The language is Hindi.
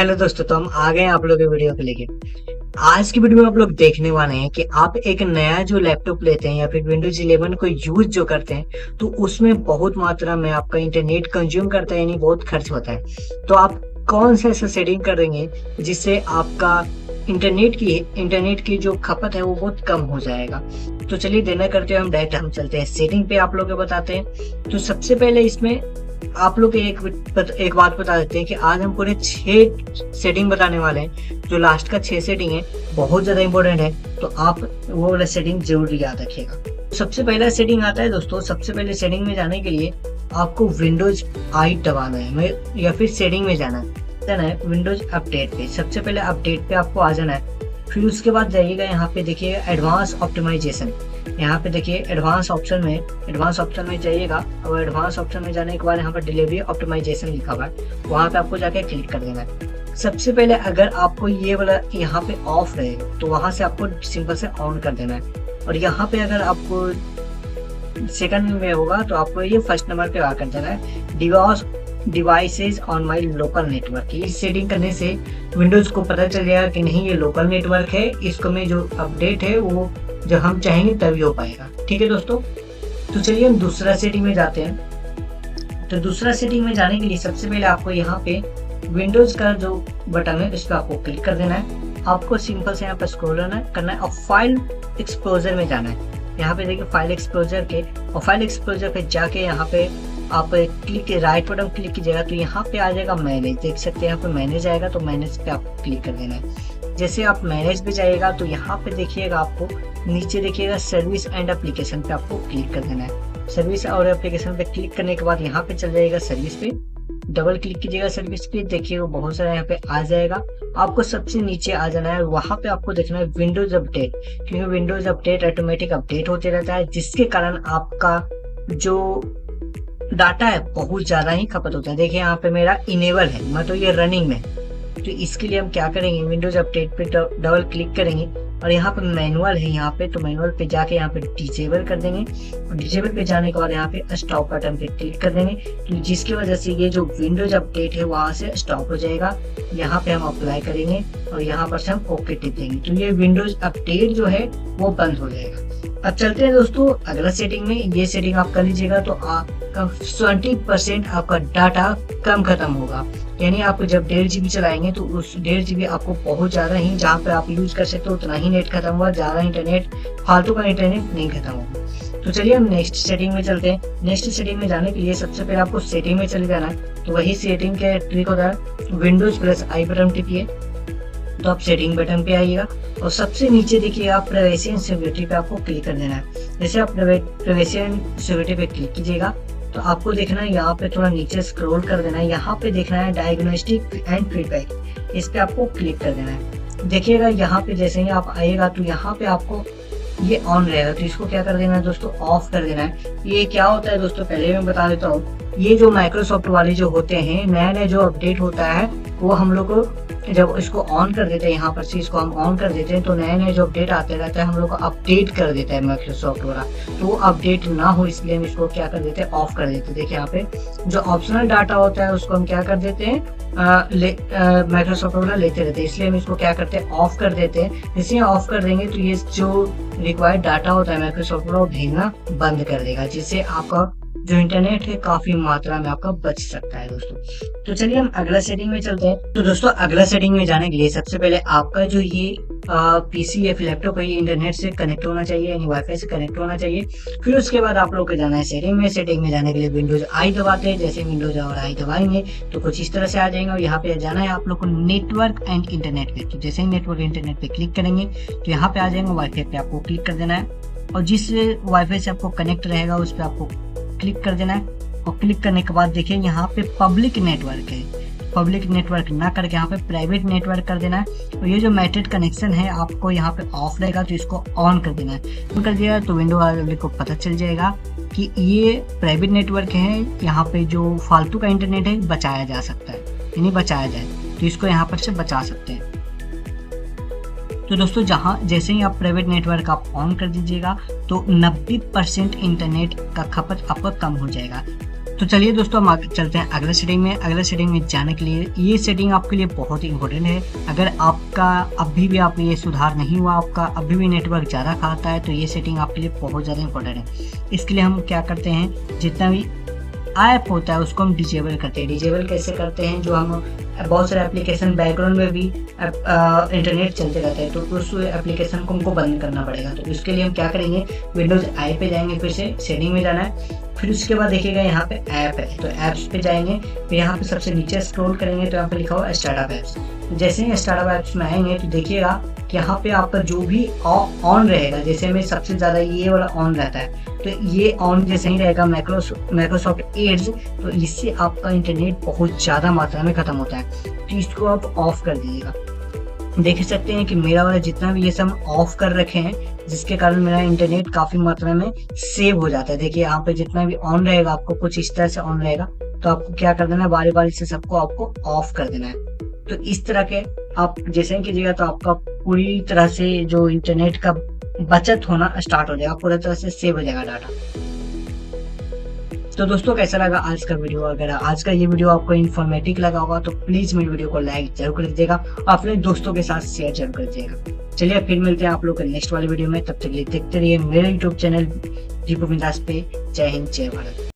हेलो दोस्तों, तो हम आ गए हैं आप लोगों के वीडियो को लेके। आज की वीडियो में आप लोग देखने वाले हैं कि आप एक नया जो लैपटॉप लेते हैं या फिर विंडोज 11 को यूज जो करते हैं तो उसमें बहुत मात्रा में आपका इंटरनेट कंज्यूम करता है, यानी बहुत खर्च होता है। तो आप कौन सा ऐसा सेटिंग करेंगे जिससे आपका इंटरनेट की जो खपत है वो बहुत कम हो जाएगा। तो चलिए देना करते हैं, हम चलते हैं सेटिंग पे, आप लोगों को बताते हैं। तो सबसे पहले इसमें आप लोग एक बात बता देते हैं कि आज हम पूरे 6 सेटिंग बताने वाले हैं। जो लास्ट का 6 सेटिंग है बहुत ज्यादा इंपॉर्टेंट है, तो आप वो वाला सेटिंग जरूर याद रखिएगा। सबसे पहला सेटिंग आता है दोस्तों, सबसे पहले सेटिंग में जाने के लिए आपको विंडोज आई दबाना है या फिर सेटिंग में जाना है विंडोज अपडेट पे। सबसे पहले अपडेट पे आपको आ जाना है, फिर उसके बाद जाइएगा यहाँ पे देखिए एडवांस ऑप्टिमाइजेशन। यहाँ पे देखिए एडवांस ऑप्शन में जाइएगा और एडवांस ऑप्शन में जाने के बाद यहाँ पर डिलीवरी ऑप्टिमाइजेशन लिखा हुआ है, वहाँ पे आपको जाके क्लिक कर देना है। सबसे पहले अगर आपको ये वाला यहाँ पे ऑफ रहेगा तो वहां से आपको सिंपल से ऑन कर देना है, और यहाँ पे अगर आपको सेकंड में होगा तो आपको ये फर्स्ट नंबर पे आ कर देना है devices on my local network. इस सेटिंग करने से विंडोज को पता चल जाएगा कि नहीं ये लोकल नेटवर्क है, इसको में जो अपडेट है वो जब हम चाहेंगे तभी हो पाएगा। ठीक है दोस्तों, तो चलिए हम दूसरा सेटिंग में जाते हैं। तो दूसरा सेटिंग में जाने के लिए सबसे पहले आपको यहाँ पे विंडोज का जो बटन है इस पर आपको क्लिक कर देना है। आपको सिंपल से यहाँ पर स्क्रॉल करना है और फाइल एक्सप्लोजर में जाना है। यहाँ पे देखिए फाइल एक्सप्लोजर पे जाके यहाँ पे आप राइट बटन क्लिक कीजिएगा तो यहाँ पे आ जाएगा मैनेज। देख सकते हैं यहाँ पे मैनेज आएगा, तो मैनेज पे आपको क्लिक कर देना है। जैसे आप मैनेज पे जाइएगा तो यहाँ पे देखिएगा आपको नीचे देखिएगा सर्विस एंड एप्लीकेशन पे आपको क्लिक कर देना है। सर्विस और एप्लीकेशन पे क्लिक करने के बाद यहाँ पे चल जाएगा सर्विस पे, डबल क्लिक कीजिएगा सर्विस पे, देखिए वो बहुत सारा यहाँ पे आ जाएगा। आपको सबसे नीचे आ जाना है, वहां पे आपको देखना है विंडोज अपडेट, क्योंकि विंडोज अपडेट ऑटोमेटिक अपडेट होते रहता है, जिसके कारण आपका जो डाटा है बहुत ज्यादा ही खपत होता है। देखिए यहाँ पे मेरा इनेबल है, मतलब ये रनिंग में, तो इसके लिए हम क्या करेंगे विंडोज अपडेट पे डबल क्लिक करेंगे और यहाँ पे मैनुअल है, यहाँ पे तो मैनुअल पे जाके यहाँ पे डिसेबल कर देंगे, और डिसेबल पे जाने के बाद यहाँ पे स्टॉप बटन पे क्लिक कर देंगे, तो जिसकी वजह से ये जो विंडोज अपडेट है वहां से स्टॉप हो जाएगा। यहाँ पे हम अप्लाई करेंगे और यहाँ पर से हम ओके टिप देंगे, तो ये विंडोज अपडेट जो है वो बंद हो जाएगा। अब चलते हैं दोस्तों अगला सेटिंग में। ये सेटिंग आप कर लीजिएगा तो आपका 20% आपका डाटा कम खत्म होगा, यानी आप जब 1.5 GB चलाएंगे तो उस 1.5 GB आपको बहुत ज्यादा ही, जहाँ पे आप यूज कर सकते हो उतना ही नेट खत्म हुआ, ज्यादा इंटरनेट फालतू का इंटरनेट नहीं खत्म होगा। तो चलिए हम नेक्स्ट सेटिंग में चलते हैं। नेक्स्ट सेटिंग में जाने के लिए सबसे पहले आपको सेटिंग में चले जाना है, तो वही सेटिंग के ट्रिक होता है विंडोज प्लस आई बटन टिपिए, तो आप सेटिंग बटन पे आइएगा और सबसे नीचे देखिए आप प्राइवेसी एंड सिक्योरिटी पे आपको क्लिक कर देना है। जैसे आप प्राइवेसी एंड सिक्योरिटी पे क्लिक कीजिएगा तो आपको देखना है यहाँ पे थोड़ा नीचे स्क्रॉल कर देना है, यहाँ पे देखना है डायग्नोस्टिक एंड फीडबैक, इस पे आपको क्लिक कर देना है। देखिएगा यहाँ पे जैसे ही आप आएगा तो यहाँ पे आपको ये ऑन रहेगा, तो इसको क्या कर देना है दोस्तों, ऑफ कर देना है। ये क्या होता है दोस्तों पहले मैं बता देता हूँ, ये जो माइक्रोसॉफ्ट वाले जो होते हैं नया जो अपडेट होता है वो हम लोग को जब इसको ऑन कर देते हैं, यहाँ पर से इसको हम ऑन कर देते हैं तो नए जो अपडेट आते रहता है हम लोग को अपडेट कर देता है माइक्रोसॉफ्ट वाला, तो वो अपडेट ना हो इसलिए हम इसको क्या कर देते हैं, ऑफ कर देते हैं। देखिए यहाँ पे जो ऑप्शनल डाटा होता है उसको हम क्या कर देते हैं, माइक्रोसॉफ्ट वाला लेते रहते हैं, इसलिए हम इसको क्या करते हैं, ऑफ कर देते हैं। जैसे ऑफ कर देंगे तो ये जो रिक्वायर्ड डाटा होता है माइक्रोसॉफ्ट वाला वो भेजना बंद कर देगा, जिससे आपका जो इंटरनेट है काफी मात्रा में आपका बच सकता है दोस्तों। तो चलिए हम अगला सेटिंग में चलते हैं। तो दोस्तों अगला सेटिंग में जाने के लिए सबसे पहले आपका जो ये पीसी या लैपटॉप है ये इंटरनेट से कनेक्ट होना चाहिए, यानी वाईफाई से कनेक्ट होना चाहिए। फिर उसके बाद आप लोग को जाना है सेटिंग में। सेटिंग में जाने के लिए विंडोज आई दबाते हैं, जैसे विंडोज और आई दबाएंगे तो कुछ इस तरह से आ जाएंगे, और यहाँ पे जाना है आप लोग को नेटवर्क एंड इंटरनेट पे। तो जैसे ही नेटवर्क इंटरनेट पे क्लिक करेंगे तो यहाँ पे आ जाएंगे, वाईफाई पे आपको क्लिक कर देना है और जिस वाईफाई से आपको कनेक्ट रहेगा उस पर आपको क्लिक कर देना है। और क्लिक करने के बाद देखिए यहाँ पे पब्लिक नेटवर्क है, पब्लिक नेटवर्क ना करके यहाँ पे प्राइवेट नेटवर्क कर देना है। और ये जो मेटेड कनेक्शन है आपको यहाँ पे ऑफ रहेगा तो इसको ऑन कर देना है। ऑन कर दिया तो विंडो वाले को पता चल जाएगा कि ये प्राइवेट नेटवर्क है, यहाँ पे जो फालतू का इंटरनेट है बचाया जा सकता है, यानी बचाया जाए तो इसको यहाँ पर से बचा सकते हैं। तो दोस्तों जैसे ही आप प्राइवेट नेटवर्क आप ऑन कर दीजिएगा तो 90% इंटरनेट का खपत आपका कम हो जाएगा। तो चलिए दोस्तों, हम आगे चलते हैं अगला सेटिंग में। अगला सेटिंग में जाने के लिए ये सेटिंग आपके लिए बहुत ही इंपॉर्टेंट है। अगर आपका अभी भी आप ये सुधार नहीं हुआ, आपका अभी भी नेटवर्क ज़्यादा खाता है, तो ये सेटिंग आपके लिए बहुत ज़्यादा इंपॉर्टेंट है। इसके लिए हम क्या करते हैं, जितना भी ऐप होता है उसको हम डिजेबल करते हैं। डिजेबल कैसे करते हैं, जो हम बहुत सारे एप्लीकेशन बैकग्राउंड में भी इंटरनेट चलते रहते हैं, तो उस एप्लीकेशन को हमको बंद करना पड़ेगा। तो इसके लिए हम क्या करेंगे, विंडोज आई पे जाएंगे, फिर से सेटिंग में जाना है, फिर उसके बाद देखिएगा यहाँ पे ऐप है, तो ऐप्स पे जाएंगे, फिर यहाँ पे सबसे नीचे स्क्रॉल करेंगे तो यहाँ पे लिखा हुआ स्टार्टअप ऐप्स। जैसे ही स्टार्टअप ऐप्स में आएंगे तो देखिएगा कि यहाँ पे आपका जो भी ऑन रहेगा, जैसे में सबसे ज़्यादा ये वाला ऑन रहता है, तो ये ऑन जैसे ही रहेगा माइक्रोसॉफ्ट एड्स, तो इससे आपका इंटरनेट बहुत ज़्यादा मात्रा में ख़त्म होता है। तो इसको आप ऑफ कर दीजिएगा। देख सकते हैं कि मेरा वाला जितना भी ये सब ऑफ कर रखे हैं, जिसके कारण मेरा इंटरनेट काफ़ी मात्रा में सेव हो जाता है। देखिए यहाँ पे जितना भी ऑन रहेगा, आपको कुछ इस तरह से ऑन रहेगा, तो आपको क्या कर देना है, बारी बारी से सबको आपको ऑफ कर देना है। तो इस तरह के आप जैसे ही कीजिएगा तो आपका पूरी तरह से जो इंटरनेट का बचत होना स्टार्ट हो जाएगा, पूरी तरह से सेव हो जाएगा डाटा। तो दोस्तों, कैसा लगा आज का वीडियो? अगर आज का ये वीडियो आपको इन्फॉर्मेटिव लगा होगा तो प्लीज मेरे वीडियो को लाइक जरूर कर दीजिएगा और अपने दोस्तों के साथ शेयर जरूर कर दीजिएगा। चलिए फिर मिलते हैं आप लोग के नेक्स्ट वाले वीडियो में। तब तक ये देखते रहिए मेरे यूट्यूब चैनल दीपक बिंदास पे। जय हिंद, जय भारत।